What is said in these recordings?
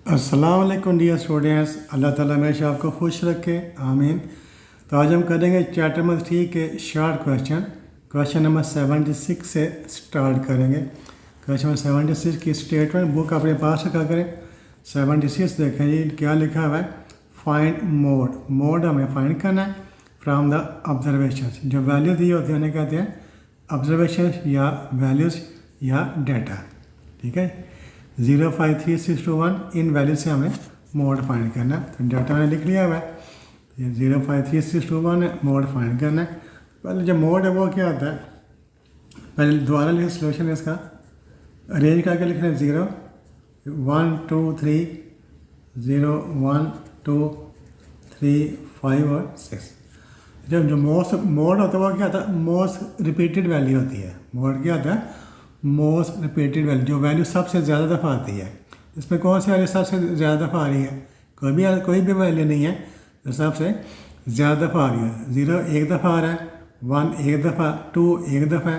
अस्सलाम वालेकुम dear students, अल्लाह ताला हमेशा आपको खुश रखे, आमीन। तो आज हम करेंगे चैप्टर नंबर 3 के शॉर्ट क्वेश्चन नंबर 76 से स्टार्ट करेंगे। क्वेश्चन नंबर 76 की स्टेटमेंट बुक अपने पास रखा करें। 76 देखें जी, क्या लिखा हुआ है, फाइंड मोड हमें फाइंड करना है फ्राम द ऑब्जर्वेशन। जो वैल्यू दी होती है उन्हें कहते हैं ऑब्जर्वेशन या वैल्यूज़ या डेटा। ठीक है, 0, 5, 3, 6, 2, 1 इन वैल्यू से हमें मोड फाइंड करना है। तो डाटा मैंने लिख लिया हुआ है, ये 0, 5, 3, 6, 2, 1 मोड फाइंड करना है। पहले जो मोड है वो क्या होता है, पहले दोबारा लिखे सोल्यूशन इसका अरेंज करके लिखना है। 0, 1, 2, 3, 0, 1, 2, 3, 5 और 6। जब जो मोड होता है वो क्या होता है, मोस्ट रिपीटेड वैल्यू होती है। मोड क्या होता है, मोस्ट रिपीटेड वैल्यू, जो वैल्यू सबसे ज़्यादा दफ़ा आती है। इसमें कौन सी वैल्यू सबसे ज़्यादा दफ़ा आ रही है, कोई भी वैल्यू नहीं है जो सबसे ज़्यादा दफ़ा आ रही है। 0 एक दफ़ा आ रहा है, 1 एक दफ़ा, 2 एक दफ़ा,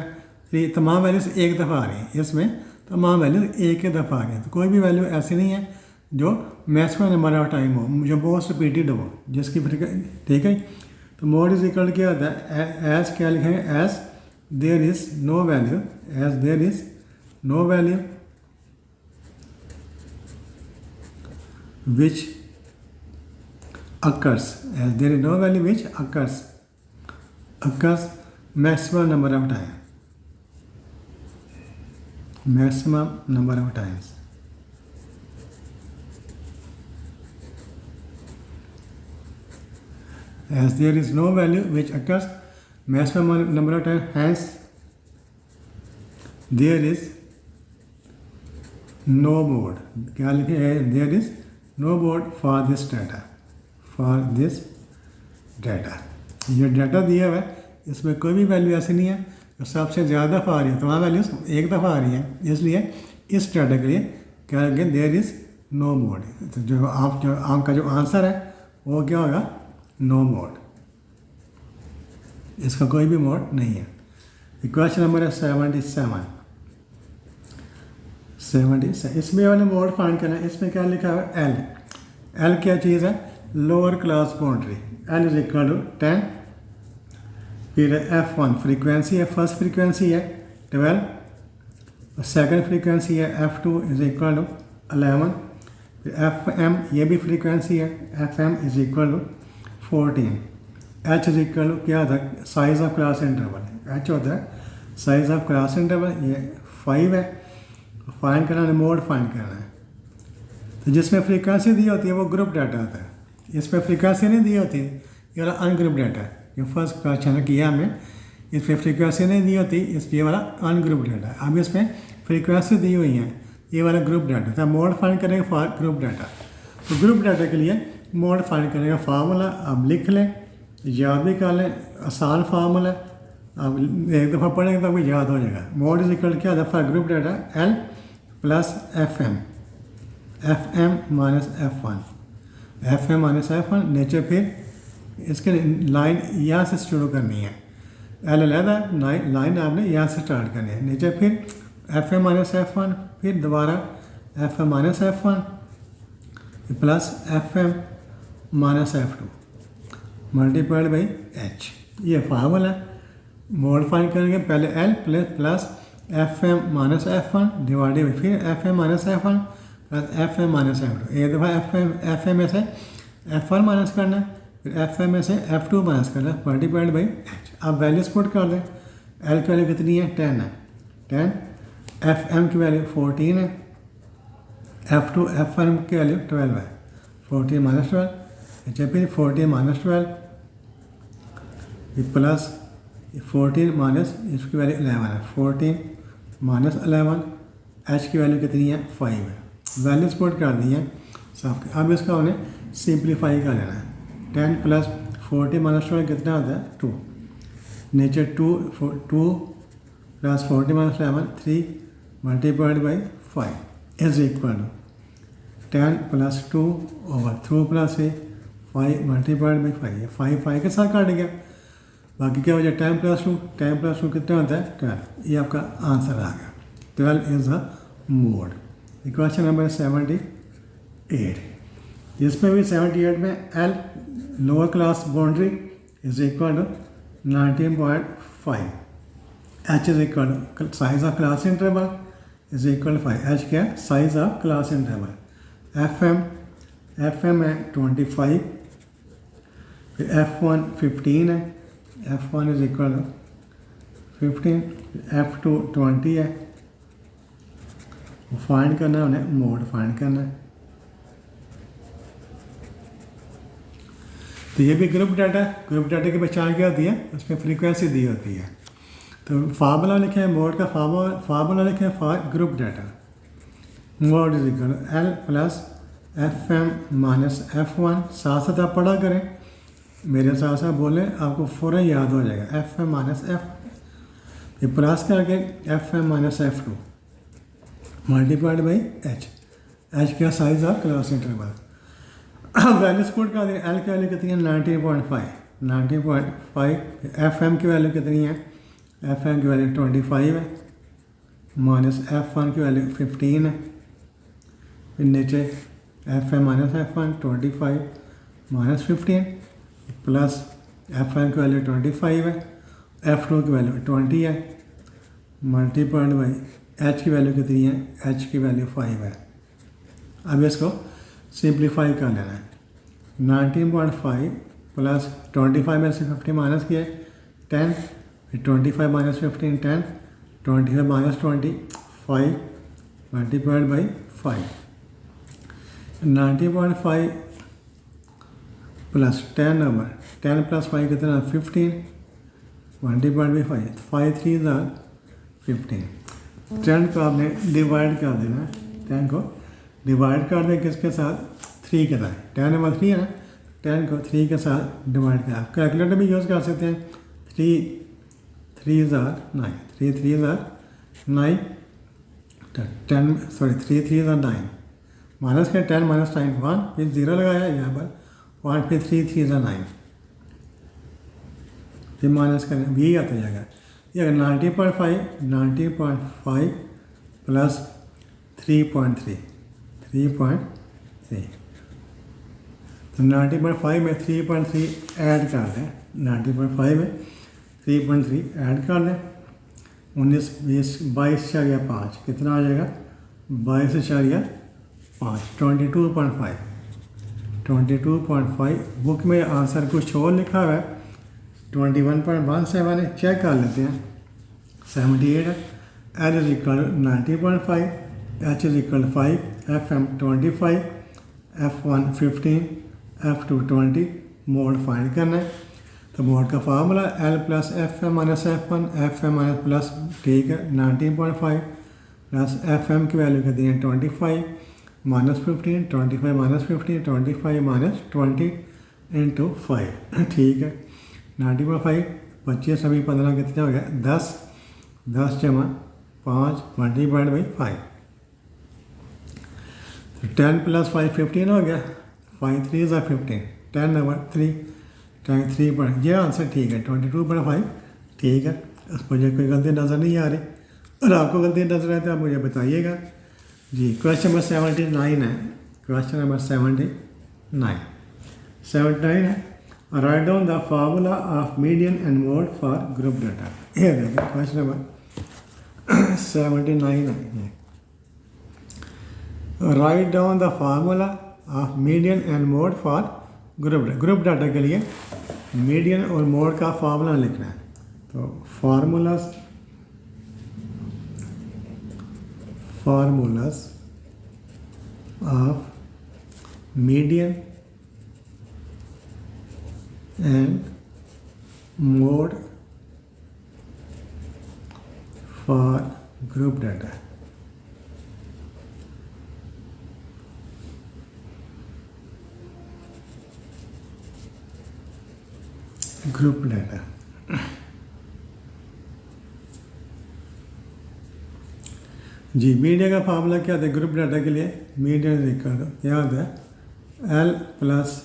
3 तमाम वैल्यूज़ एक दफ़ा आ रही हैं। इसमें तमाम वैल्यूज़ एक ही दफ़ा आ रही हैं। तो कोई भी वैल्यू ऐसी नहीं है जो मैक्सिमम नंबर ऑफ टाइम हो, जो मोस्ट रिपीटेड हो, जिसकी ठीक है। तो मोड इज इक्वल क्या होता है, एज क्या लिखेंगे, as there is no value, as there is no value which occurs, as there is no value which occurs maximum number of times, maximum number of times. As there is no value which occurs maximum number of times, hence there is no mode. क्या लिखे है, there is no mode for this data, for this data। ये data दिया हुआ है, इसमें कोई भी वैल्यू ऐसी नहीं है जो सबसे ज़्यादा दफ़ा आ रही है, तमाम वैल्यूज एक दफ़ा आ रही हैं। इसलिए इस डाटा के लिए क्या लगे, देयर इज़ नो मोड। तो जो आपका जो आंसर है वो क्या होगा, नो मोड। इसका कोई भी मोड नहीं है। क्वेश्चन नंबर है 77। इसमें वाले मोड फाइंड करना है। इसमें क्या लिखा है, एल क्या चीज़ है, lower class boundary. L is equal to 10, फिर F1 फ्रीक्वेंसी है, फर्स्ट फ्रीक्वेंसी है 12, सेकंड फ्रीक्वेंसी है F2 इज इक्वल टू 11, फिर FM ये भी फ्रीक्वेंसी है, FM is equal to 14। H is equal to क्या होता है, size of class interval. H होता है साइज ऑफ क्लास इंटरवल, ये 5 है। फाइंड करना है, मोड फाइंड करना है। तो जिसमें फ्रीक्वेंसी दी होती है वो ग्रुप डाटा होता है, इसमें फ्रीक्वेंसी नहीं दी होती, ये वाला अनग्रुप डाटा है। ये फर्स्ट क्वेश्चन किया हमें, इसमें फ्रीक्वेंसी नहीं दी होती, इसलिए वाला अनग्रुप डाटा है। अब इसमें फ्रीक्वेंसी दी हुई है, ये वाला ग्रुप डाटा था। मोड फाइंड करेंगे फॉर ग्रुप डाटा। तो ग्रुप डाटा के लिए मोड फाइंड करने का फार्मूला आप लिख लें, याद भी कर लें, आसान फार्मूला। अब एक दफ़ा पढ़ेंगे तो आपको याद हो जाएगा। मोड इज इक्वल क्या होता है, for group data L plus FM minus FM minus F1 नीचे। फिर इसके लाइन यहाँ से शुरू करनी है, L अलहदा लाइन आपने यहाँ से स्टार्ट करनी है नीचे, फिर FM माइनस F1, फिर दोबारा FM minus F1 plus FM minus F2 multiplied by H। ये फार्मूला है। मोड फाइंड करेंगे, पहले L plus FM minus F1 divided by फिर FM minus F1 plus FM minus F2। एक दफ़ा FM में से F1 माइनस करना है, फिर FM में से F2 माइनस करना है, मल्टीप्लाइड बाई H। अब वैल्यूज पुट कर दें। L की वैल्यू कितनी है, 10 है, 10। FM की वैल्यू 14 है, F1 की वैल्यू 12 है, 14 माइनस 12। अच्छा, फिर 14 माइनस 12 प्लस 14 माइनस इसकी वैल्यू 11 है, 14 माइनस 11। H की वैल्यू कितनी है, 5 है। वैल्यू स्पोर्ट कर दी है सब। अब इसका उन्हें सिंप्लीफाई कर लेना है। 10 प्लस 14 माइनस 12 कितना होता है, 2। नीचे 2 plus 14 minus 11 3 multiplied by 5 is equal to 10 plus 2 over 2 plus 5 multiplied by 5। 5 के साथ काट गया, बाकी क्या हो जाए, 10 प्लस 2 कितना होता है, 12। ये आपका आंसर आ गया। 12 is the mode. Question number 8। जिसमें भी 78 में L lower class boundary is equal to 19.5। H is equal to size of class interval is equal to 5। H क्या है? Size of class interval. F M है 25, फिर F1 15 है, F1 is equal to 15, F2 20 है। Find करना है उन्हें, mode find करना है। तो ये भी ग्रुप डाटा है। ग्रुप डाटा की पहचान क्या होती है? उसमें फ्रीक्वेंसी दी होती है। तो फार्मूला लिखे हैं, मोड का फार्मूला लिखे हैं for group data. Mode is equal L plus F M minus F1। साथ साथ आप पढ़ा करें, मेरे साथ साथ बोले, आपको फ़ौरन याद हो जाएगा। एफ एम माइनस एफ, ये प्लस करके F M minus F2 multiplied by H. H का size of class interval. Values put कर दें। एल की वैल्यू कितनी है? 19.5। एफ एम की वैल्यू कितनी है? एफ एम की वैल्यू 25 है, माइनस F1 की वैल्यू 15 है। फिर नीचे F M minus F1 25 minus 15 plus F1 की वैल्यू 25 है, F2 की वैल्यू 20 है, मल्टीप्लाइड बाई एच की वैल्यू कितनी है? एच की वैल्यू 5 है। अब इसको सिंप्लीफाई कर लेना है। 19.5 प्लस 25 में से 50 माइनस किया 10, फिर 25 minus 15 10, 25 minus 20 5 multiplied by 5। 90.5 plus 10 number 10 plus 5 कितना? 15 मल्टीप्लाइड बाई 5। 5 3 15। 10 को आपने डिवाइड कर देना है। 10 को डिवाइड कर दें किसके साथ? 3 के साथ। 10 नंबर 3 है ना, 10 को 3 के साथ डिवाइड कर। आप कैलकुलेटर भी यूज़ कर सकते हैं। 3 3 9, 3 3 9, 10 सॉरी 3 3 9 माइनस के 10 माइनस 9 1, फिर 0 लगाया यहाँ पर 1, फिर 3 3 9, फिर माइनस करें, यही आता जाएगा। ये 90.5 प्लस 3.3 तो 90.5 में 3.3 ऐड कर दें। 90.5 में 3.3 ऐड कर दें। 19 20 22.5 कितना आ जाएगा? 22.5 22.5। बुक में आंसर कुछ और लिखा हुआ है, 21.17 है। चेक कर लेते हैं। 78 है। L is equal 90.5, H is equal 5, F M 25, F1 15, F2 20। Mode find करना है। तो मोड का formula L plus F M minus F1, F M minus plus, ठीक है, 19.5 प्लस एफ एम की वैल्यू कितनी है? 25 माइनस 15, 25 माइनस 15, 25 माइनस 20 इंटू 5, ठीक है। 90.5 25 अभी 15 कितना हो गया? 10 10 जमा 5 मल्टीप्लाइड बाई 5। 10 प्लस 5 15 हो गया। 5 3 15, 10 नंबर 3 3 पर ये आंसर ठीक है। 22.5 ठीक है। उस पर मुझे कोई गलती नज़र नहीं आ रही, और आपको गलती नज़र आए तो आप मुझे बताइएगा जी। क्वेश्चन नंबर 79 है। क्वेश्चन नंबर 79 है। Write down the formula of median and mode for group data. ये देखिए क्वेश्चन नंबर 79 है। Write down the formula of median and mode for group data के लिए मीडियन और मोड का फार्मूला लिखना है। तो formulas of median and mode for group data. Group data जी। मीडिया का फार्मूला क्या था ग्रुप डाटा के लिए? मीडिया इक्वल क्या होता है? L plus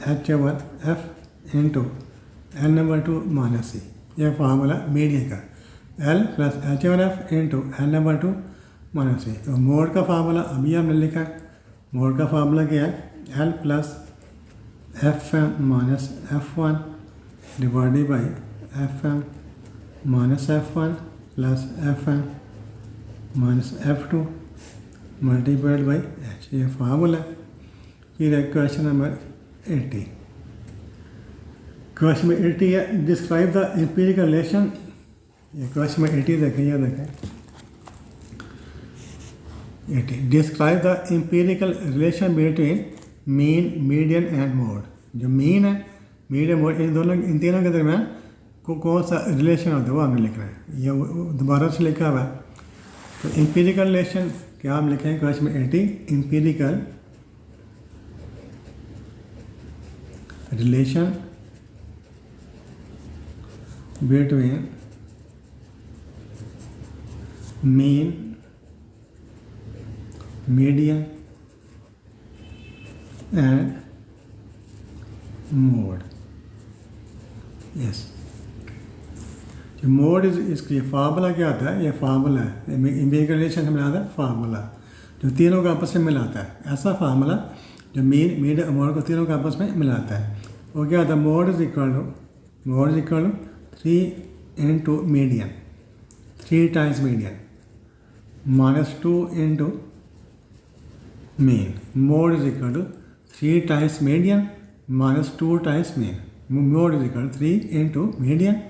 H over F into L number 2 minus C. यह फार्मूला मीडिया का, L plus H over F into L number 2 minus C. तो मोड का फार्मूला अभी हमने लिखा है। मोड का फार्मूला क्या है, L plus F M minus F one divided by F M minus F one plus F M minus F two multiplied by H, ये फार्मूला। फिर है क्वेश्चन नंबर 80। क्वेश्चन नंबर 80 है डिस्क्राइब द एम्पिरिकल रिलेशन। ये question number 80 देखें, यह देखें 80 describe the empirical relation between mean median and mode. जो mean है, मीडियन, मोड, इन तीनों के दरमियान कौन सा रिलेशन होता है वो हमें लिखना है। ये दोबारा से लिखा हुआ है। तो एम्पिरिकल रिलेशन क्या हम लिखेंगे क्वेश्चन में 80, empirical relation between mean median and mode. Yes, जो मोड इसकी फार्मूला क्या आता है, ये फार्मूला है एम्पिरिकल रिलेशन से मिलाता है फार्मूला, जो तीनों को आपस में मिलाता है। ऐसा फार्मूला जो मीन मीडियन मोड को तीनों को आपस में मिलाता है। वो क्या होता है, mode is equal to 3 into median, 3 times median minus 2 into mean. Mode is equal to 3 times median minus 2 times mean. Mode is equal to 3 into median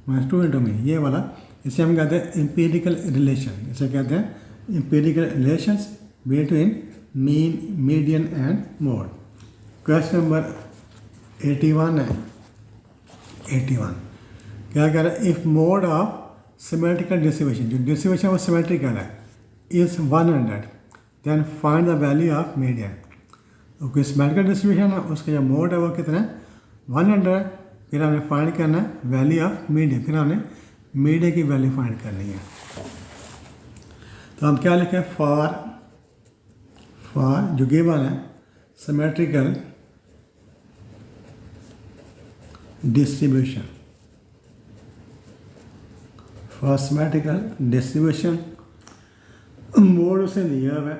minus 2 into mean, ये वाला। इसे हम कहते हैं एम्पिरिकल रिलेशन। इसे कहते हैं empirical relations between mean median and mode. Question number 81 है। 81 क्या कह रहा है, if mode of symmetrical distribution, जो डिस्ट्रीब्यूशन वो सिमेट्रिकल है, is 100 then find the value of median. तो कोई सिमेट्रिकल डिस्ट्रीब्यूशन है, उसका जो मोड है वो कितना है, 100 है। फिर हमने फाइंड करना है वैल्यू ऑफ मीडियन, फिर हमने मीडियन की वैल्यू फाइंड करनी है। तो हम क्या लिखें, फॉर जो गिवन है symmetrical distribution, for symmetrical distribution mode उसे दिया हुआ है।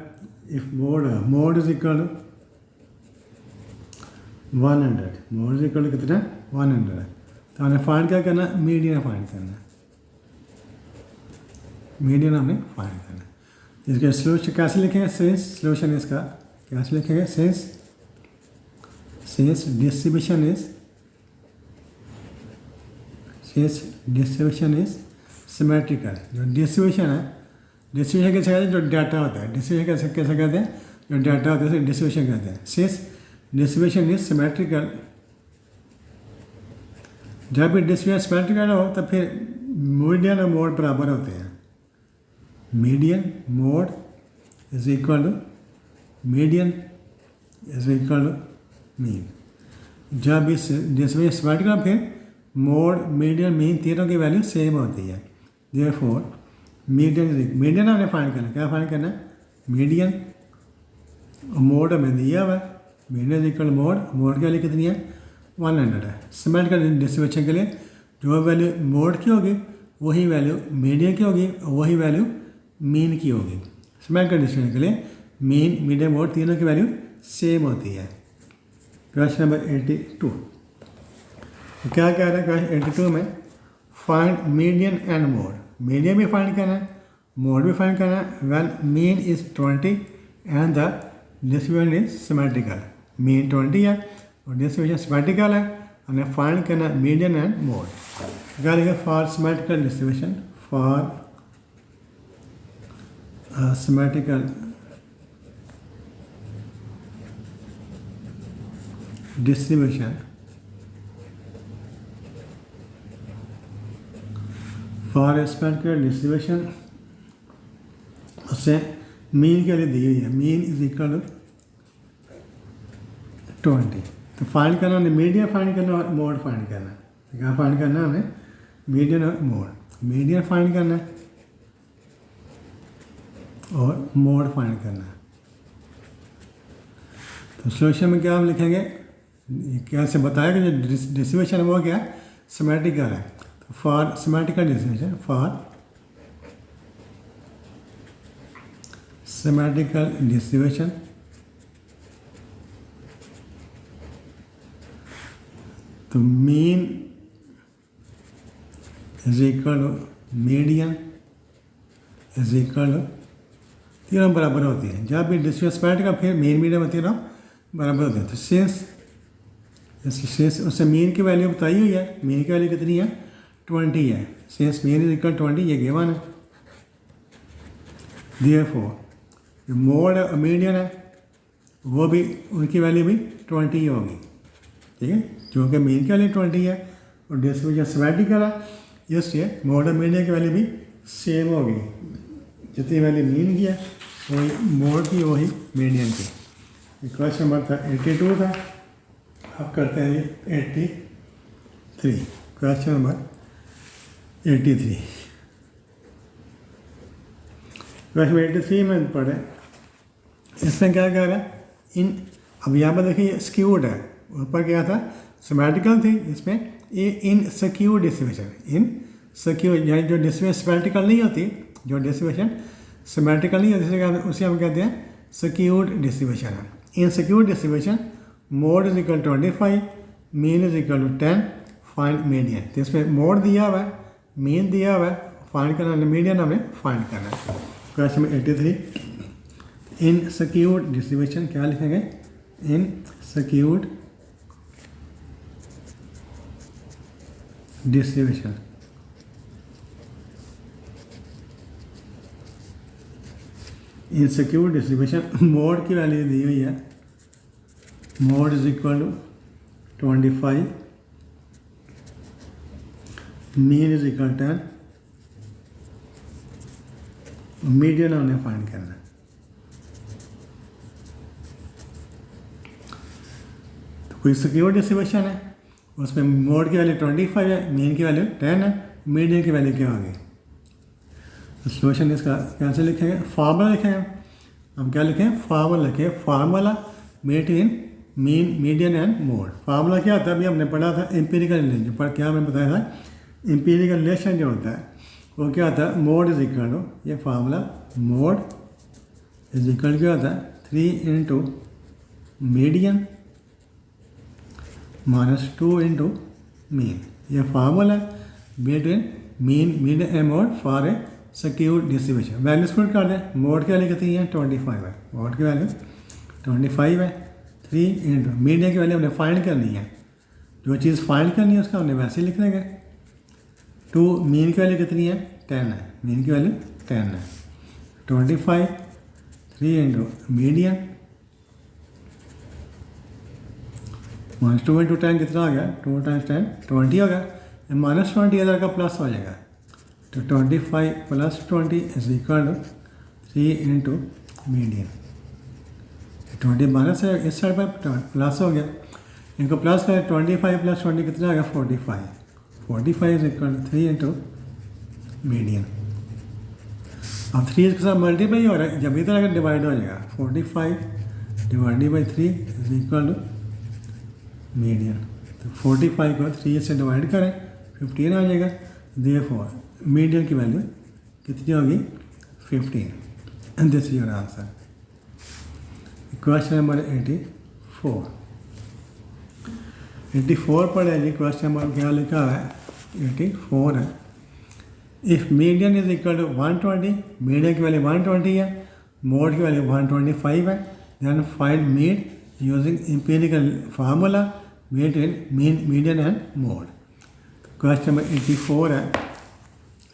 If mode is equal to 100, mode is equal to कितना 100 है। तो हमने फाइंड क्या करना है, मीडियन फाइंड करना है। मीडियन हमने फाइंड करना है। इसके सोल्यूशन कैसे लिखेंगे, सिंस सोल्यूशन इसका कैसे लिखेंगे, सिंस डिस्ट्रीब्यूशन इज सिमेट्रिकल। जो डिस्ट्रीब्यूशन है, डिस्ट्रीब्यूशन कैसे कहते हैं, जो डाटा होता है, डिस्ट्रीब्यूशन कैसे कहते हैं, जो डाटा होता है उसे डिस्ट्रीब्यूशन कहते हैं। सिंस डिस्ट्रीब्यूशन इज सिमेट्रिकल, जब भी डिस्ट्रीब्यूशन सिमेट्रिकल हो तो फिर मीडियन और मोड बराबर होते हैं। Median mode is equal to median is equal to mean. जब इस डिस्ट्रीब्यूशन सिमेट्रिकल फिर मोड मीडियन मीन तीनों की वैल्यू सेम होती है। देयरफॉर मीडियन हमने फाइंड करना है। क्या फाइंड करना है, मीडियन। मोड हमें दिया हुआ है, मीडियन इक्वल मोड की वैल्यू कितनी है, 100 है। सिमेट्रिकल डिस्ट्रीब्यूशन के लिए जो वैल्यू मोड की होगी वही वैल्यू मीडियन की होगी और वही वैल्यू मीन की होगी। सिमेट्रिकल डिस्ट्रीब्यूशन के लिए मीन मीडियन मोड तीनों की वैल्यू सेम होती है। क्वेश्चन नंबर 82 तो क्या कह रहा है क्वेश्चन 82 में, find median and mode. Median भी फाइंड करना है, मोड भी फाइंड करना है। When mean is 20 and the distribution is symmetrical. Mean 20 है और डिस्ट्रीब्यूशन सिमेट्रिकल है, हमें फाइंड करना है मीडियन एंड मोड। क्या लिखा, for symmetrical distribution, for symmetrical distribution for symmetrical distribution उससे मीन के लिए दी हुई है, मीन इज इक्वल टू 20। तो फाइंड करना हमने मीडियन फाइंड करना और मोड फाइंड करना है। तो क्या फाइंड करना है हमें, मीडियन और मोड। मीडियन फाइंड करना है और मोड फाइंड करना है। तो सोल्यूशन में क्या हम लिखेंगे, कैसे बताया कि जो डिस्ट्रीब्यूशन है वो क्या है, सिमेट्रिकल है। तो for symmetrical distribution, for symmetrical distribution तो mean is equal to median is equal to, तीनों बराबर होती है। जब भी डिस्प्लेसमेंट का फिर मीन मीडियन में तीनों बराबर होते हैं। तो सिंस उससे मीन की वैल्यू बताई हुई है, मीन की वैल्यू कितनी है 20 है, सिंस मीन इज इक्वल 20 ये गिवन है। देयरफॉर मोड मीडियन है वो भी उनकी वैल्यू भी 20 ही होगी, ठीक है, क्योंकि मीन की वैल्यू 20 है और डिस्ट्रीब्यूशन सिमेट्रिकल है, इसलिए मोड मीडियन की वैल्यू भी सेम होगी। जितनी वैल्यू मीन की है वही मोड की वही मीडियन की। क्वेश्चन नंबर था 82 था। अब करते हैं ये 83, क्वेश्चन नंबर 83। क्वेश्चन 83 में पढ़े, इसमें क्या कह रहा है इन, अब यहाँ पर देखिए स्क्यूड है, ऊपर क्या था सिमेट्रिकल थी, इसमें ये इन सिक्यूड डिस्ट्रीब्यूशन, इन सिक्यूड यानी जो डिस्ट्रीब्यूशन सिमेट्रिकल नहीं होती, जो डिस्ट्रीब्यूशन सिमेट्रिकल नहीं होती उसे हम कहते हैं सिक्यूड डिस्ट्रीब्यूशन है। In skewed distribution mode is equal 25, mean is equal to 10, find median. तो इसमें मोड दिया हुआ है, मीन दिया हुआ है, फाइंड करना है, मीडियन हमें फाइंड करना है। क्वेश्चन 83, इन सिक्यूड डिस्ट्रीब्यूशन क्या लिखेंगे, in skewed distribution in skewed distribution mode की वैल्यू दी हुई है, mode is equal to 25, mean is equal 10, median हमने फाइंड करना है। तो कोई सिक्योर डिस्ट्रीब्यूशन है उसमें मोड की वैल्यू 25 है, मीन की वैल्यू 10 है, मीडियन की वैल्यू क्या होगी। तो सोल्यूशन इसका कैसे लिखेंगे, फार्मूला लिखेंगे। हम क्या लिखें, फार्मूला लिखें, formula between mean median and mode. Formula क्या होता है, अभी हमने पढ़ा था एम्पिरिकल रिलेशन, पर क्या हमें बताया था एम्पिरिकल रिलेशन जो होता है वो क्या होता है, मोड इज इक्वल टू, ये फार्मूला मोड इज इक्वल क्या होता है 3 into median minus 2 into mean. ये formula between mean median and mode for a skewed distribution. Values put कर दें, मोड की वैल्यू कितनी है 25 है, मोड की वैल्यू 25 है, 3 इंटू मीडियन की वैल्यू हमने फाइंड करनी है, जो चीज़ फाइंड करनी है उसका हमने वैसे ही लिख देंगे। 2 मीन की वैल्यू कितनी है 10 है, मीन की वैल्यू 10 है, 25 3 इंटू मीडियन माइनस 2 इंटू 10 कितना हो गया, 2 टाइम्स 10 20 हो गया, माइनस 20 इधर का प्लस हो जाएगा, तो 25 plus 20 is equal to 3 into median. 20 minus है, इस साइड पर प्लस हो गया, इनको प्लस करें 25 प्लस 20 कितना आ गया 45, 45 is equal to 3 into median. अब 3 इसके साथ मल्टीप्लाई हो रहा है, जब इधर अगर डिवाइड हो जाएगा 45 divided by 3 is equal to median. तो 45 को 3 से डिवाइड करें 15 आ जाएगा, देयरफॉर मीडियन की वैल्यू कितनी होगी 15, and this is your answer. Question number 84, 84 पढ़े जी। क्वेश्चन नंबर क्या लिखा है 84 है, if median is equal to 120, median की वैल्यू 120 है, मोड की वैल्यू 125 है, then find mean using empirical formula between mean median and mode. Question number 84 है,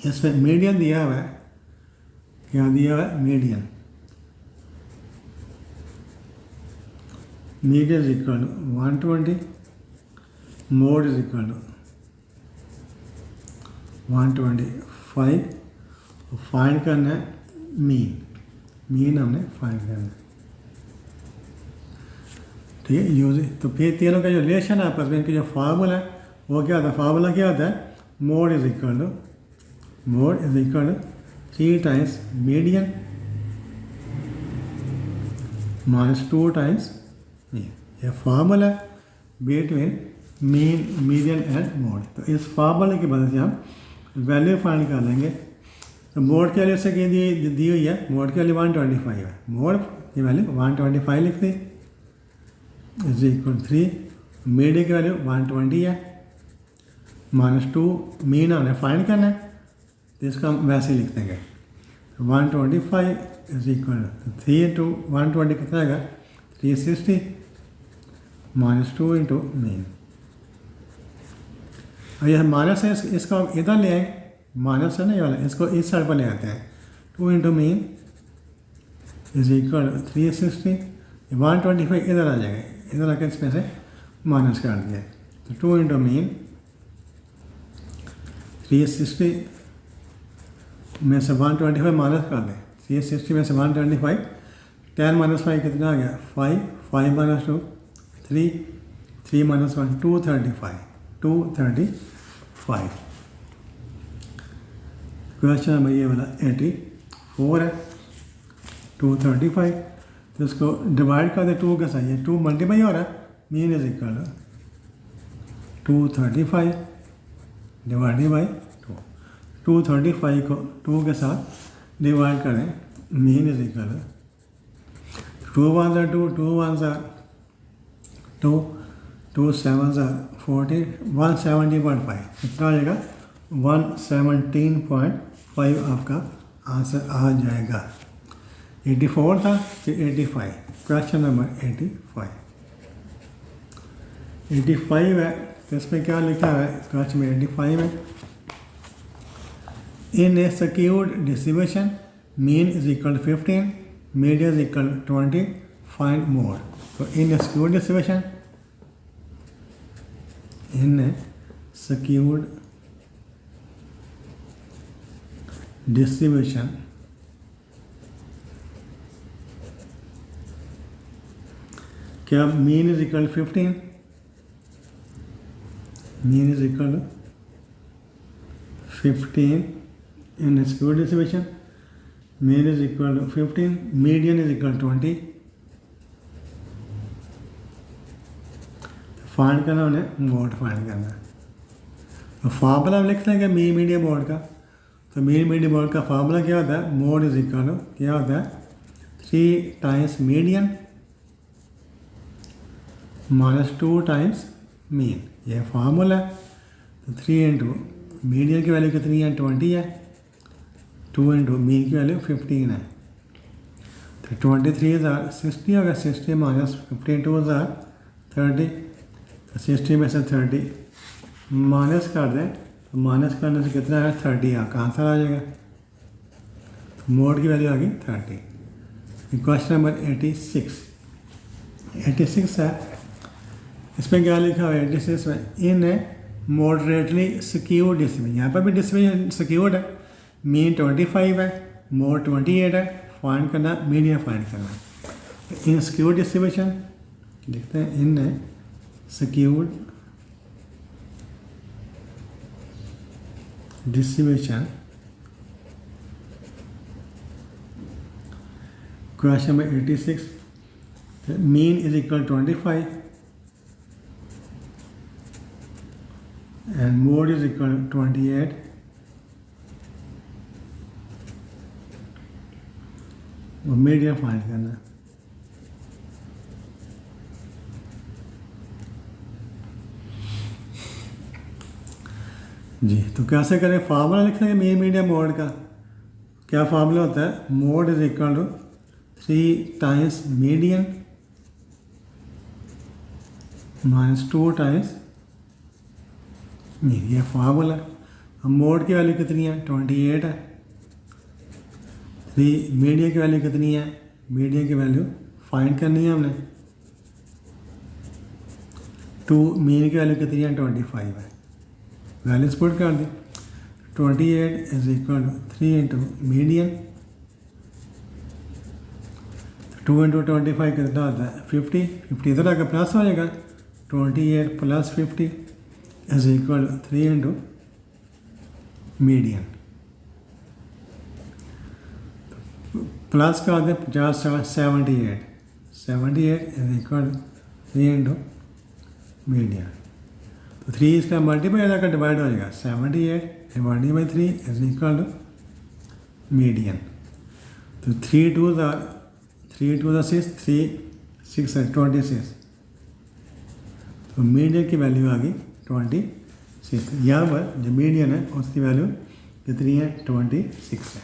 इसमें मीडियन दिया हुआ है, क्या दिया हुआ है median, median is equal to 120, mode is equal to 125, find करना है मीन, मीन हमने फाइंड करना है, ठीक है। यूज तो फिर तीनों का जो रिलेशन है आपस में, इनका जो फार्मूला है वो क्या होता है, फार्मूला क्या होता है, mode is equal to 3 times median minus 2 times mean. ये formula between mean median and mode. तो इस फार्मूले की मदद से हम वैल्यू फाइंड कर लेंगे। तो मोड की वैल्यू से दी हुई है, मोड की वैल्यू 125 है, मोड की वैल्यू 125 लिख दी इज इक्वल 3, मीडियन की वैल्यू 120 है, -2 मीन हमने फाइंड करना है, तो इसको हम वैसे ही लिख देंगे। 125 इज इक्वल 3 इंटू 120 कितना आएगा 360 -2 इंटू मीन। अब यह माइनस है, इसको हम इधर ले आए, माइनस है नहीं वाला, इसको इस साइड पर ले आते हैं। 2 इंटू मीन इज इक्वल 360, 125 इधर आ जाएगा, इधर आकर इसमें से माइनस कर दिया, तो 2 इंटू मीन 360 में से 125 माइनस कर दें, 360 में से 125, 10 माइनस 5 कितना आ गया 5, 5 माइनस 2 3, 3 माइनस 1 235, 235। क्वेश्चन नंबर ये वाला 84 है, 235, तो इसको डिवाइड कर दे 2 के साथ, ये 2 मल्टीप्लाई हो रहा है, mean is equal 235 divided by 2, 235 को 2 के साथ डिवाइड करें, मीन इज इक्वल 2 1 2, 2 1 2, 2 7 40, 170.5 कितना आ जाएगा 117.5 आपका आंसर आ जाएगा। 84 था, फिर 85, क्वेश्चन नंबर 85 है, तो इसमें क्या लिखा है, क्वेश्चन में 85 में in a skewed distribution mean is equal 15, median is equal 20, find mode. तो in a skewed distribution, in a skewed distribution क्या mean is equal 15, mean is equal 15 in skewed distribution, mean is equal 15, median is equal 20, find करना उन्हें mode find करना है। तो formula लिख लेंगे mean median mode का, तो मीन मीडियन मोड का फार्मूला क्या होता है, मोड इज इक्वल क्या होता है 3 times median minus 2 times mean, ये फार्मूला है। तो 3 इंटू मीडियन की वैल्यू कितनी है 20 है, 2 इंटू मीन की वैल्यू 15 है, तो 23 60 होगा, 60 माइनस 15 2 30, तो 60 में से 30 माइनस कर दें, तो माइनस करने से कितना है 30 आपका आंसर आ जाएगा, तो मोड की वैल्यू आ गई 30। क्वेश्चन नंबर 86 है, इसमें क्या लिखा हुआ है 86 में, इन है मॉडरेटली सिक्योर्ड डिस्ट्रीब्यूशन, यहाँ पर भी डिस्ट्रीब्यूशन सिक्योर्ड है, मीन 25 है, मोड 28 है, फाइंड करना मीडियन फाइंड करना। इन सिक्योर्ड डिस्ट्रीब्यूशन लिखते हैं, इन है secured distribution, question number 86, mean is equal 25 and mode is equal to 28, और मीडियन फाइंड करना है। जी, तो कैसे करें, फार्मूला लिख देंगे मीन मीडियन मोड का। क्या फार्मूला होता है, mode is equal to 3 times median minus 2 times mean, ये फार्मूला। अब मोड की वैल्यू कितनी है 28 है, 3 मीडियन की वैल्यू कितनी है, मीडियन की वैल्यू फाइंड करनी है हमने, 2 मीन की वैल्यू कितनी है 25 है, वैल्यूज पुट कर दी, 28 is equal to 3 into median, 2 into 25 कितना होता है 50, 50 इधर आकर प्लस हो जाएगा, 28 plus 50 is equal 3 into median, plus का होता है 50 78, 78 इज इक्वल 3 इंटू मीडियन, तो 3 इसका मल्टीप्लाई जाकर डिवाइड हो जाएगा, 78 divided by 3 is equal to median, तो 3 2 6, 3 6 26, तो मीडियन की वैल्यू आ गई 6। यहाँ पर जो मीडियन है उसकी वैल्यू कितनी है 26 है।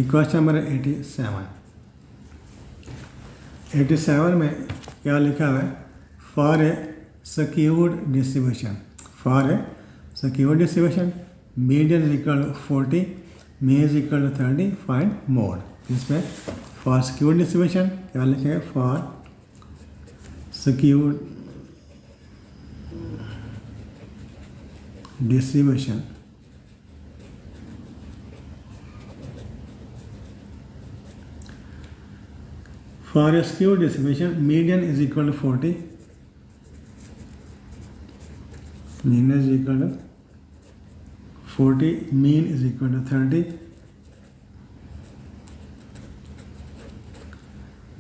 क्वेश्चन नंबर 87 में क्या लिखा हुआ है, for a skewed distribution, for a skewed distribution median is equal to 40, mean is equal to 30, find mode. इसमें फॉर सिक्योर्ड डिस्ट्रीब्यूशन क्या लिखेंगे, for skewed distribution for a skewed distribution median is equal to 40, median is equal to 40, mean is equal to 30,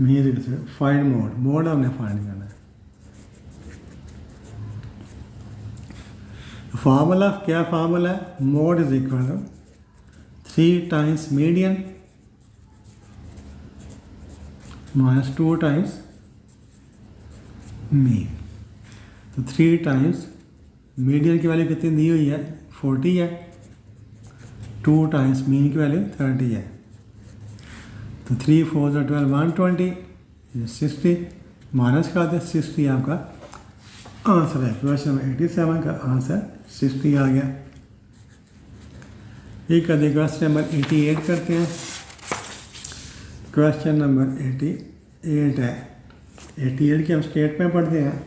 mean is equal to find mode, mode हमने find करना है। Formula क्या formula है, mode is equal to 3 times median minus 2 times mean। तो 3 times median की value कितनी दी हुई है 40 है, 2 times मीन की वैल्यू 30 है। तो 3 4 12 120, 60 माइनस का 60 आपका आंसर है। क्वेश्चन नंबर 87 का आंसर 60 आ गया। एक अधिक क्वेश्चन नंबर 88 करते हैं। क्वेश्चन नंबर 88 है। 88 के हम स्टेटमेंट पढ़ते हैं।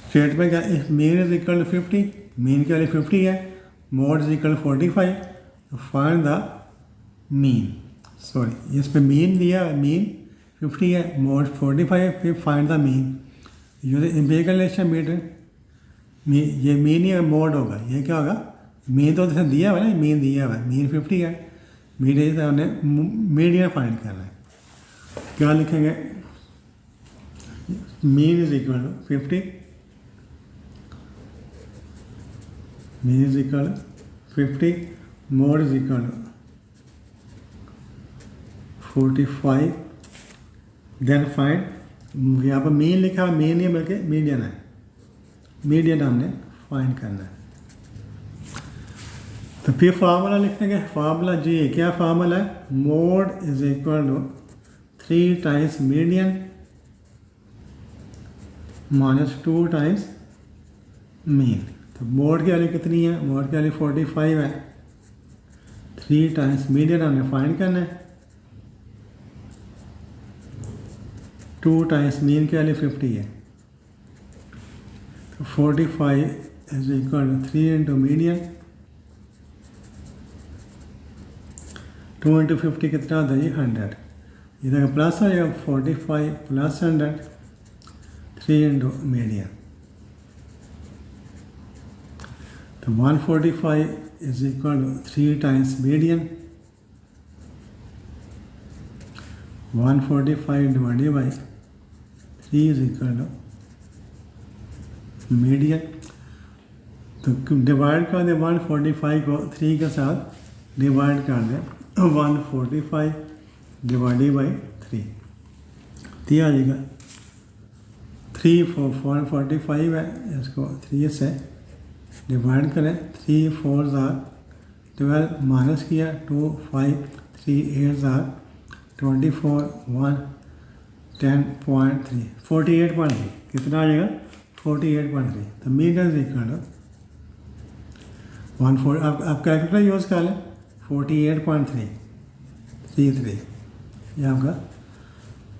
स्टेटमेंट क्या, if mean is equal to 50, mean की वैल्यू 50 है, mode is equal to 45, find the mean. Sorry, इस पे मीन दिया, मीन 50 है, मोड 45 है, फिर find the mean. Using empirical relation meter, ये मीन ही मोड होगा। ये क्या होगा, मीन तो जैसे दिया हुआ है ना, मीन दिया हुआ है, मीन 50 है, मीडियन हमने मीडियन फाइंड करना है। क्या लिखेंगे, mean is equal to 50, mean is equal to 50, mode is equal to 45, then find. यहाँ पर मीन लिखा है, मीन नहीं बल्कि मीडियन है, मीडियन हमने फाइंड करना है। तो फिर फार्मूला लिखेंगे, फार्मूला जी क्या फार्मूला है, mode is equal to 3 times median minus 2 times mean. तो मोड की वैल्यू कितनी है, मोड की वैल्यू 45 है, 3 times मीडियन हमने फाइंड करना है, 2 times मीन की वैल्यू 50 है। तो 45 is equal to 3 into median, 2 into 50 कितना होता है जी 100। इधर प्लस हो जाएगा, 45 प्लस 100, 3 इंटू मीडियन। तो 145 is equal to 3 times median, 145 divided by 3 is equal to median. तो डिवाइड कर दे 145 को 3 के साथ डिवाइड कर दे, 145 डिवाइडेड बाई 3, दिया जाएगा 3 4 45 है, इसको 3 से डिवाइड करें, 3 4 12 माइनस किया, 2 5 3 8 24 1 10.3 48.3 कितना आ जाएगा 48.3। तो मीडियन इज इक्वल टू 14, आप कैलकुलेटर यूज़ कर लें, 48.33, ये आपका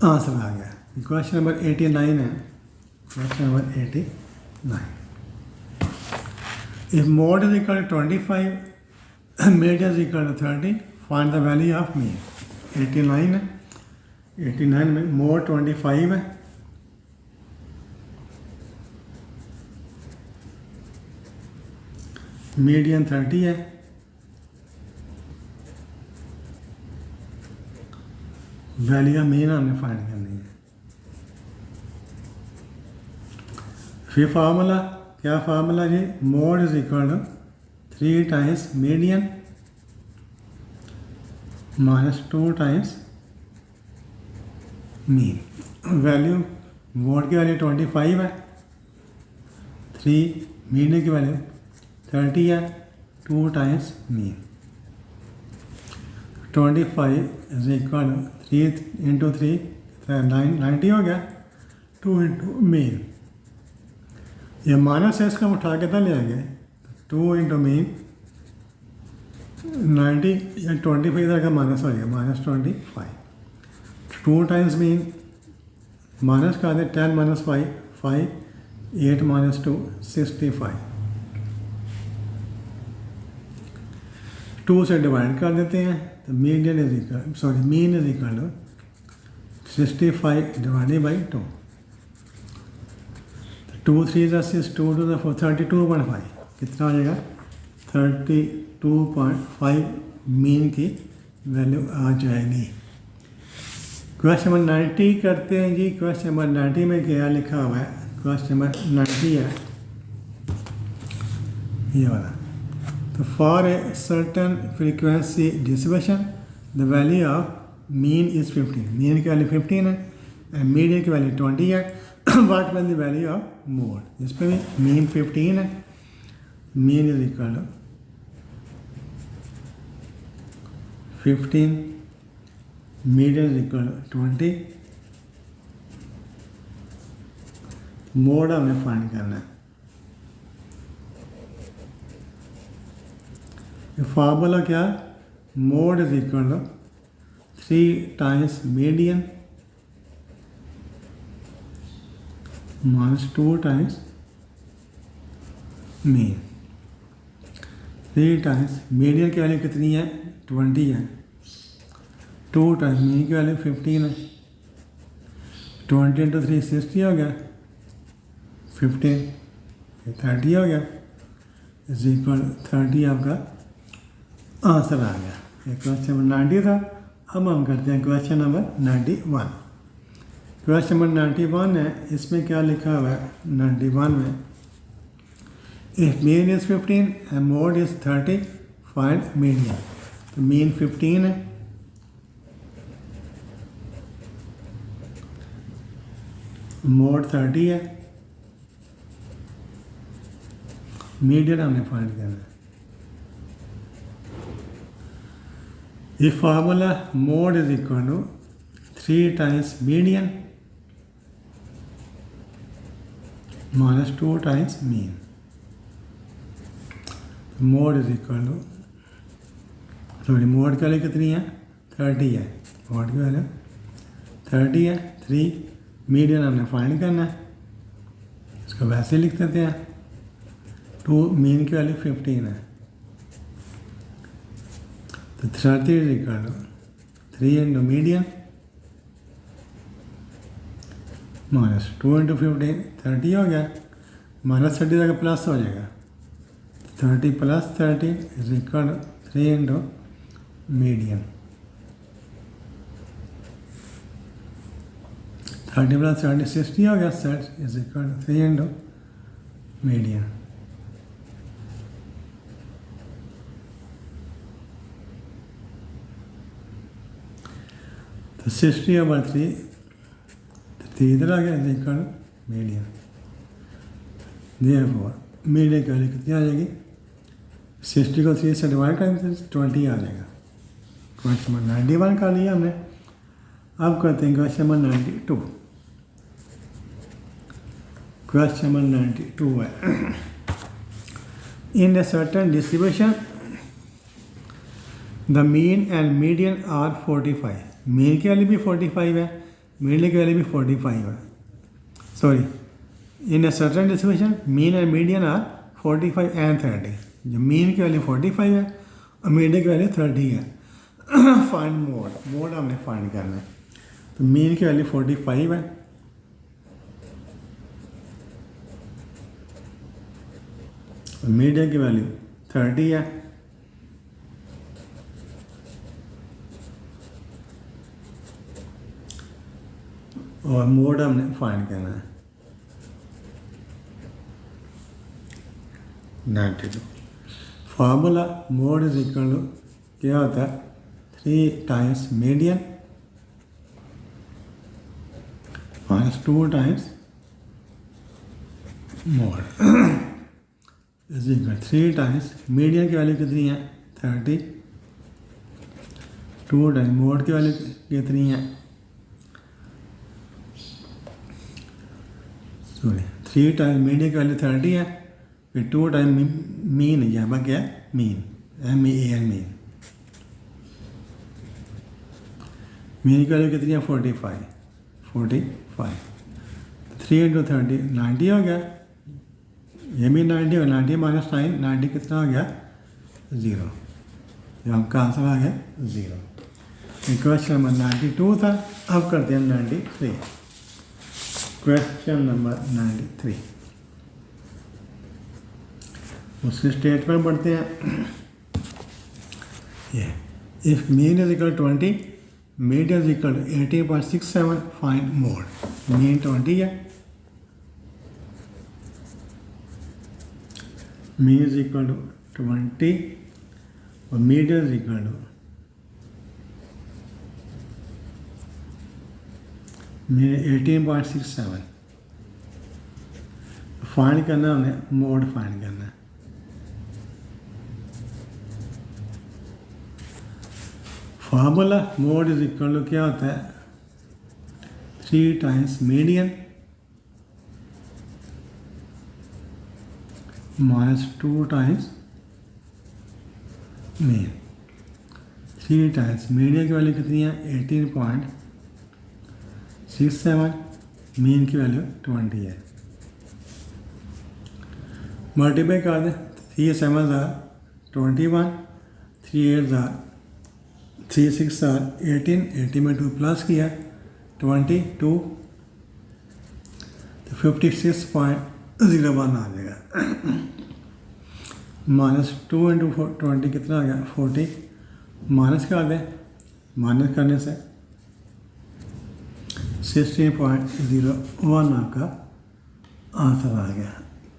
आंसर आ गया। क्वेश्चन नंबर 89 है। Question number 89, if mode is equal to 25, median is equal to 30, find the value of mean. 89 है। 89 में मोड 25 है, मीडियन 30 है, वैल्यू मीन हमने फाइंड करनी है। फिर फार्मूला क्या, फार्मूला जी mode is equal to 3 times median minus 2 times mean. Value mode की वैल्यू 25 है, 3 मीडियन की वैल्यू 30 है, 2 times mean. 25 is equal 3 into 3 90 हो गया, 2 इंटू मीन। ये माइनस है, इसका हम उठा के ले आएंगे, 2 इंटू मीन 90 या 25 इधर का माइनस हो जाएगा, -25। 2 टाइम्स मीन माइनस का दे 10 - 5 5 8 - 2 65। 2 से डिवाइड कर देते हैं तो mean is equal to 65 divided by 2। 2 3 × 6 2 2 4 32.5 कितना हो जाएगा, 32.5 मीन की वैल्यू आ जाएगी। क्वेश्चन नंबर 90 करते हैं जी। क्वेश्चन नंबर 90 में क्या लिखा हुआ है? क्वेश्चन नंबर 90 है ये वाला। तो for a certain frequency distribution the value of mean is 15। Mean की वैल्यू 15 है एंड मीडियन की वैल्यू 20 है। What will the value of mode? इस पर भी मीन 15 है, mean is equal to 15, median is equal to 20। Mode हमें find करना है। फार्मूला क्या? Mode is equal to 3 times median -2 times mean. 3 times median की वैल्यू कितनी है? 20 है। 2 टाइम्स मीन की वैल्यू 15 है। 20 इंटू 3 60 हो गया, 15 30 हो गया, इज इक्वल 30 आपका आंसर आ गया। ये क्वेश्चन नंबर 90 था। अब हम करते हैं क्वेश्चन नंबर 91। क्वेश्चन नंबर 91 है, इसमें क्या लिखा हुआ है? 91 में if mean is 15 and mode is 30 find median. तो मीन 15 है, मोड 30 है, मीडियन हमने फाइंड करना है। ये formula mode is equal to 3 times median -2 times mean. Mode is equal to sorry mode की वैल्यू कितनी है? 30 है। मोड की वैल्यू 30 है, 3 मीडियन हमने फाइंड करना है, इसको वैसे लिख देते हैं। 2 मीन की वैल्यू 15 है, तो 30 is equal to 3 into median -2 into 15 30 हो गया, -30 जाकर प्लस हो जाएगा, 30 + 30 is equal to 3 into median. 30 + 30 60 हो गया, 60 is equal to 3 into median. तो 60/3 इधर आ गया, is equal to median. Therefore median की वैल्यू कितनी आ जाएगी? 60 को 3 से डिवाइड करेंगे तो 20 आ जाएगा। क्वेश्चन नंबर 91 कर लिया हमने। अब करते हैं क्वेश्चन नंबर 92। क्वेश्चन नंबर 92 है, in a certain distribution the mean and median are 45। Mean की वैल्यू भी 45 है, मीडियन की वैल्यू भी 45 है। Sorry, in a certain distribution mean and median are 45 and 30। जो मीन की वैल्यू 45 है और मीडियन की वैल्यू 30 है। Find mode. मोड हमने फाइंड करना है। तो मीन की वैल्यू 45 है, मीडियन की वैल्यू 30 है, और मोड हमने फाइंड करना है 92। Formula mode is equal to क्या होता है? 3 times median -2 times mode. Is equal 3 times median की वैल्यू कितनी है 30, 2 टाइम मोड की वैल्यू कितनी है सॉरी 3 टाइम मीडियन की वैल्यू 30 है, फिर 2 टाइम मीन, यहाँ पर क्या है मीन, MEAN मीन, मीन की वैल्यू कितनी है 45, 3 इंटू 30 90 हो गया, ये भी 90 और 90 माइनस 9, 90 कितना हो गया 0, जो आपका आंसर आ गया 0। क्वेश्चन नंबर 92 था, अब करते हैं 93। क्वेश्चन नंबर 93, उसके स्टेटमेंट पढ़ते हैं। ये if mean is equal 20, median is equal 18.67, find mode. Mean 20 है, मीन इज इक्वल टू 20 और median is equal to mean 18.67। Find करना है, हमने मोड फाइंड करना है। Formula mode is equal to क्या होता है 3 times median minus 2 times mean. 3 times median की वैल्यू कितनी है 18.67, मीन की वैल्यू 20 है। मल्टीप्लाई कर दें, 3 7 21, 3 8 3 6 18, 80 में 2 प्लस किया 22, तो 56.01 आ जाएगा। माइनस 2 इंटू 20 कितना आ गया 40, माइनस कर दें, माइनस करने से 16.01 आपका आंसर आ गया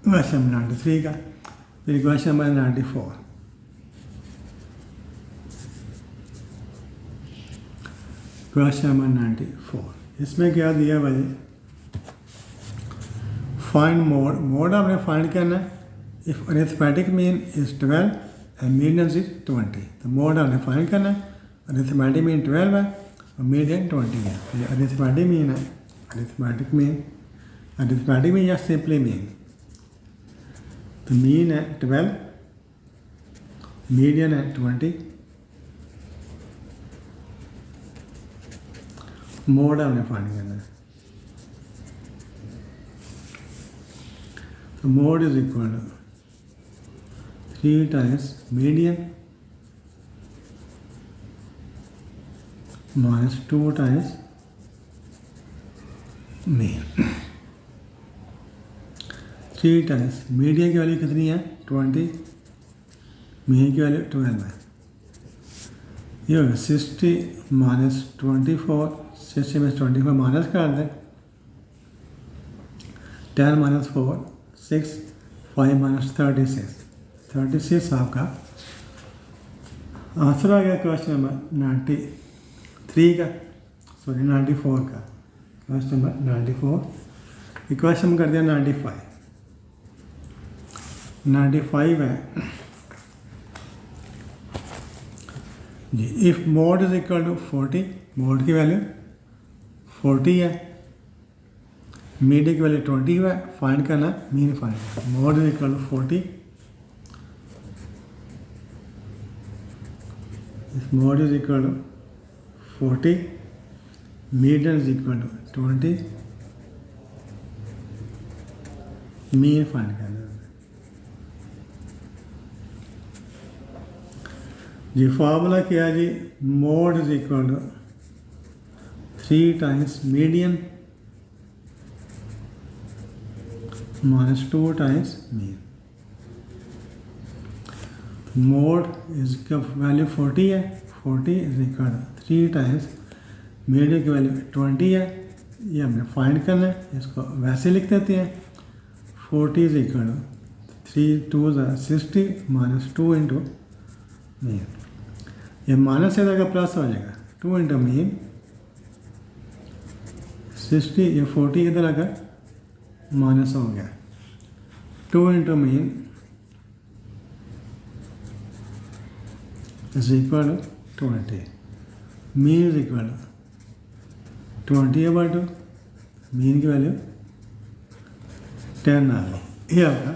क्वेश्चन नंबर 93 का। फिर क्वेश्चन नंबर 94, क्वेश्चन नंबर 94, इसमें क्या दिया भाई फाइंड मोड। मोड आपने फाइंड करना है। If arithmetic mean is 12 and median is 20, तो मोड आपने फाइंड करना है। अरिथमेटिक मीन 12 है और मीडियन 20 है। ये अरिथमेटिक मीन है, अरिथमेटिक मीन या सिंपली मीन। तो मीन है 12, मीडियन है 20, मोड हमने फाइंड करना है। तो mode is equal to 3 times median minus 2 times mean. 3 times median की वैल्यू कितनी है 20, मीन की वैल्यू 12 है। ये होगा 60 माइनस 24, 60 में 24 माइनस कर दें, 10 माइनस 4 6, 5 माइनस 36 आपका आंसर आ गया क्वेश्चन नंबर 93 का, सॉरी 94 का। Question number 94। क्वेश्चन कर दिया 95 है जी। If mode is equal to 40, mode की वैल्यू 40 है, मीडियन की वैल्यू 20 है, फाइंड करना है mean find. Mode is equal to 40, if mode is equal to 40, median is equal to 20, mean find करना है जी। फार्मूला क्या है जी, mode is equal to 3 times median minus 2 times mean. Mode is का वैल्यू 40 है, 40 is equal to 3 times median की value 20 है, ये हमने फाइंड करना है। इसको वैसे लिख देते हैं, 40 is equal to 3 2 60 minus 2 into mean. ये माइनस से का प्लस हो जाएगा, 2 इंटू मीन 60, ये 40 इधर आकर माइनस हो गया, 2 into mean is equal to 20, mean is equal to 20/2, mean की वैल्यू 10 आ गई। ये आपका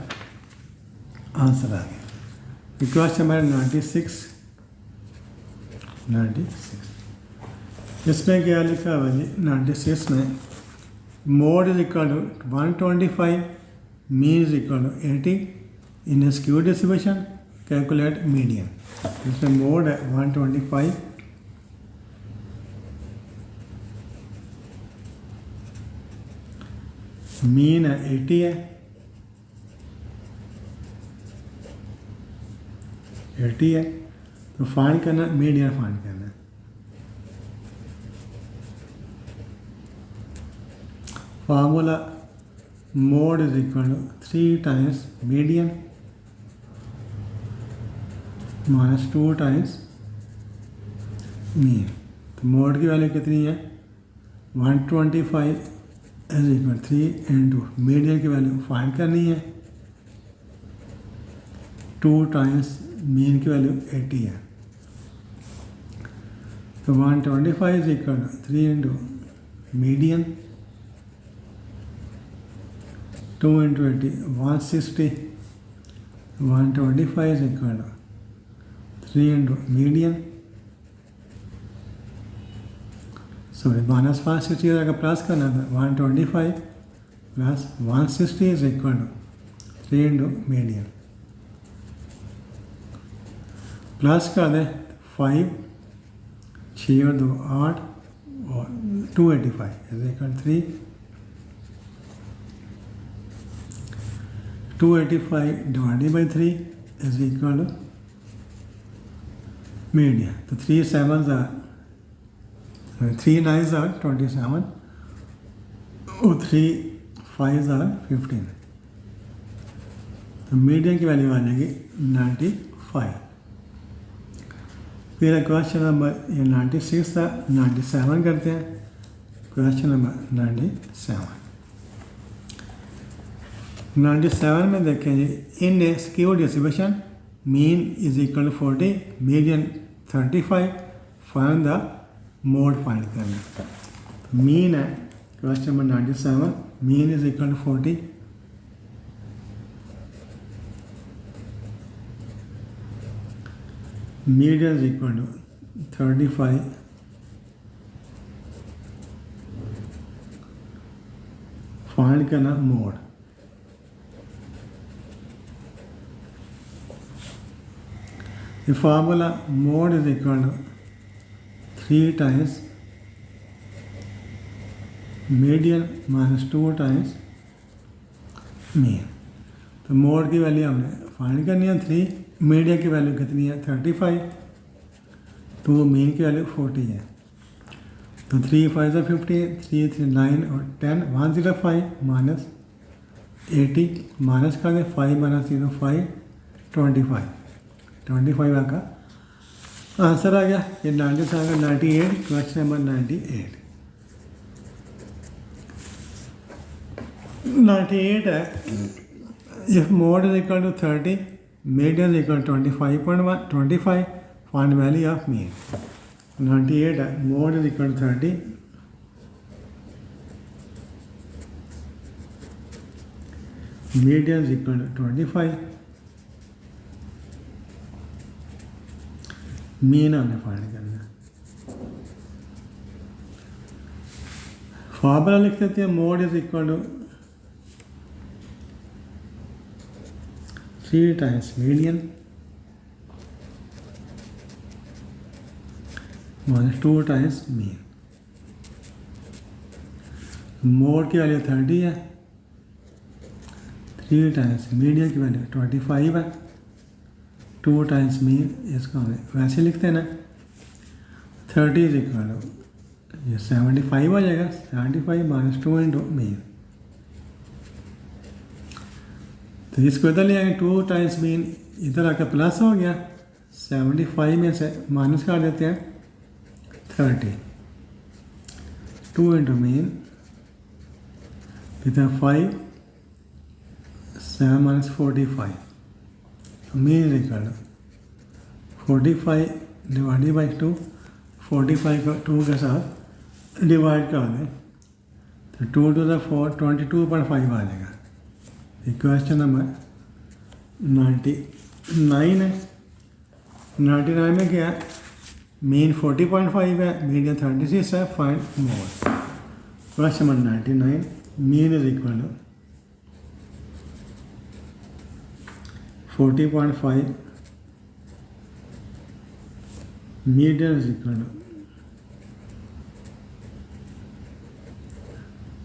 आंसर आ गया। क्वेश्चन नंबर 96 इसमें क्या लिखा हुआ जी 96 में mode is equal to 125, mean is equal to 80 in skew distribution, calculate median. इसमें मोड है 125, मीन है 80 है, 80 है, तो फाइंड करना मीडियन फाइंड करना है। Formula mode is equal to 3 times median minus 2 times mean. तो मोड की वैल्यू कितनी है 125 इज इक्वल 3 इंटू मीडियन की वैल्यू फाइंड करनी है 2 टाइम्स मीन की वैल्यू 80 है। तो 125 is equal to 3 into median 2 into 80 160, 125 is equal to 3 into median, sorry minus 560 अगर प्लस करना था 125 plus 160 is equal to 3 into median, plus कर दें 5, 6 और 2 8 और 285 is equal 3, 285 divided by 3 is equal to median. तो 3 7s are 3 9s are 27 और 3 5s are 15। तो मीडियन की वैल्यू आ जाएगी 95। फिर क्वेश्चन नंबर ये 96 था, 97 करते हैं। क्वेश्चन नंबर 97 में देखें जी in a skew distribution mean is equal to 40, median 35, find the mode find करना। मीन है question number 97, mean is equal to 40, median is equal to 35, find करना mode. The formula mode is equal to 3 times median minus 2 times mean। तो mode की value हमने find करनी है 3, median की value कितनी है 35, 2 मीन की वैल्यू 40 है। तो 3 5 50, 3 3 9 और 10 105 माइनस 80 माइनस कर दें 5 माइनस 0 5 25 का आंसर आ गया। ये 97 का 98, क्वेश्चन नंबर 98 है। If mode is equal to 30, median is equal 25, find value of mean. 98 है, mode is equal to 30, median is equal to 25, mean हमने फाइंड करना। फॉर्मूला लिख देते हैं mode is equal to 3 times median minus 2 times mean. Mode की value 30 है, 3 times median की value 25 है, 2 टाइम्स मीन। इसको हमें वैसे लिखते हैं ना 30 इज इक्वल टू ये 75 आ जाएगा, 75 माइनस 2 इंटू मीन। तो इसको इधर ले आएंगे 2 टाइम्स मीन, इधर आकर प्लस हो गया, 75 में से माइनस कर देते हैं 30, 2 इंटू मीन कितना 5, 7 minus 45, mean is equal to 45 divided by 2, 45 को 2 के साथ डिवाइड कर दें तो 2 to the 4 22.5 आ जाएगा। क्वेश्चन नंबर 99 है। 99 में क्या है, मीन 40.5 है, मीडियन 36 है, find mode. Question number 99, mean is equal to 40.5, median is equal to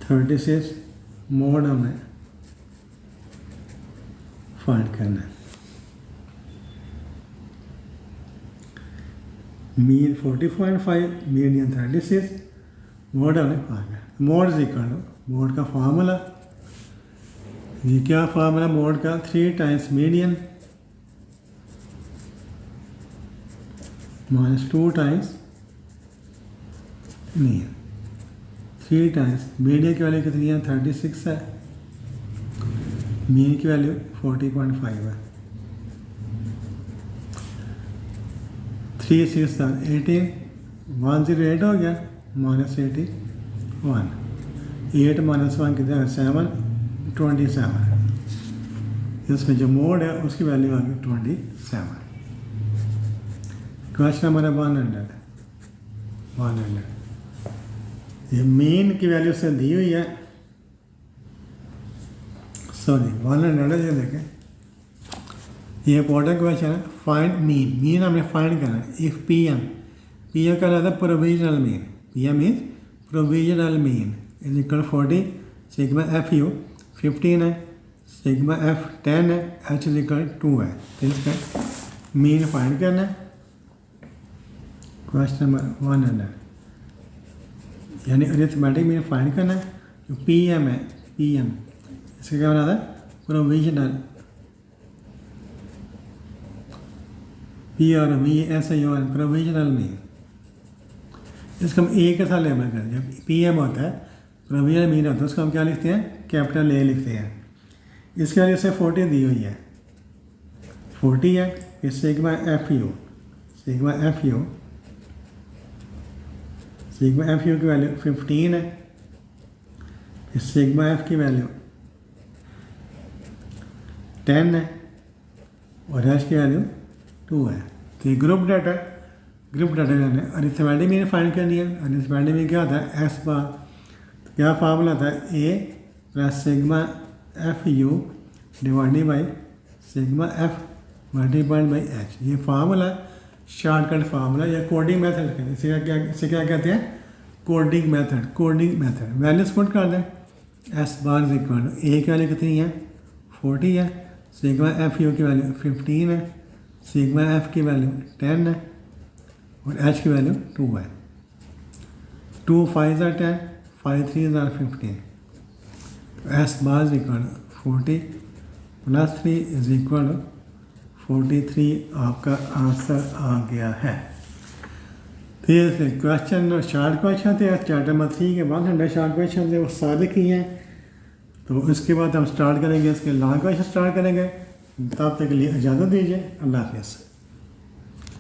36, mode हमें फाइंड करना है। मीन 40.5, मीडियन 36, मोड हमें फाइंड करना है। Mode is equal to, mode का फार्मूला, ये क्या फार्मूला मोड का, 3 times median minus 2 times mean. 3 times median की वैल्यू कितनी है, 36 है, मीन की वैल्यू 40.5 है। 3 6 18, 108 हो गया, माइनस 81, 8 माइनस 1 कितना है, 7, 27। इसमें जो मोड है उसकी वैल्यू आ गई 27। क्वेश्चन नंबर 100, ये मीन की वैल्यू से दी हुई है, सॉरी 100 ये देखें, ये इंपॉर्टेंट क्वेश्चन है। फाइंड मीन, मीन हमने फाइंड करना है। इफ पी एम का रहता है provisional mean, P M is provisional mean is equal 40, sigma F U 15 है, सिग्मा एफ 10 है, एच इज इक्वल 2 है। तो इसका मीन फाइंड करना है। क्वेश्चन नंबर 100, यानी अरिथमेटिक मीन फाइंड करना है। जो पी एम है, पी एम इसका क्या बना था, प्रोविजनल, पी और V S I O N, provisional mean. इसको हम ए के साथ लेबल करते हैं। जब पी एम होता है, प्रोविजनल मीन होता है, उसको हम क्या लिखते हैं, कैपिटल ए लिखते हैं। इसके वजह से 40 दी हुई है, 40 है, फिर sigma F you, sigma F you, sigma F U की वैल्यू 15 है, फिर सिग्मा एफ की वैल्यू 10 है और एच की वैल्यू 2 है। तो ये ग्रुप डाटा मैंने अरिथमेटिक मीन फाइंड करनी है। अरिथमेटिक मीन क्या होता है, एस बार, तो क्या फार्मूला था, A plus sigma F U divided by sigma F multiplied by H. ये फार्मूला शॉर्टकट फार्मूला या कोडिंग मेथड कहते हैं। इसे क्या कहते हैं, coding method. Coding method values put कर दें, S bar is equal to, A की वैल्यू कितनी है, 40 है, सिग्मा एफ यू की वैल्यू 15 है, सिग्मा एफ की वैल्यू 10 है और एच की वैल्यू 2 है। 2 5 are 10, 5 3 are 15। तो S bar is equal to 40 plus 3 is equal to 43। आपका आंसर आ गया है। तो ये क्वेश्चन शार्ट क्वेश्चन थे, चैप्टर नंबर 3 के बाद 100 शार्ट क्वेश्चन थे, वो सारे किए हैं। तो इसके बाद हम स्टार्ट करेंगे, इसके लॉन्ग क्वेश्चन स्टार्ट करेंगे। तब तक के लिए इजाज़त दीजिए, अल्लाह हाफ़िज़।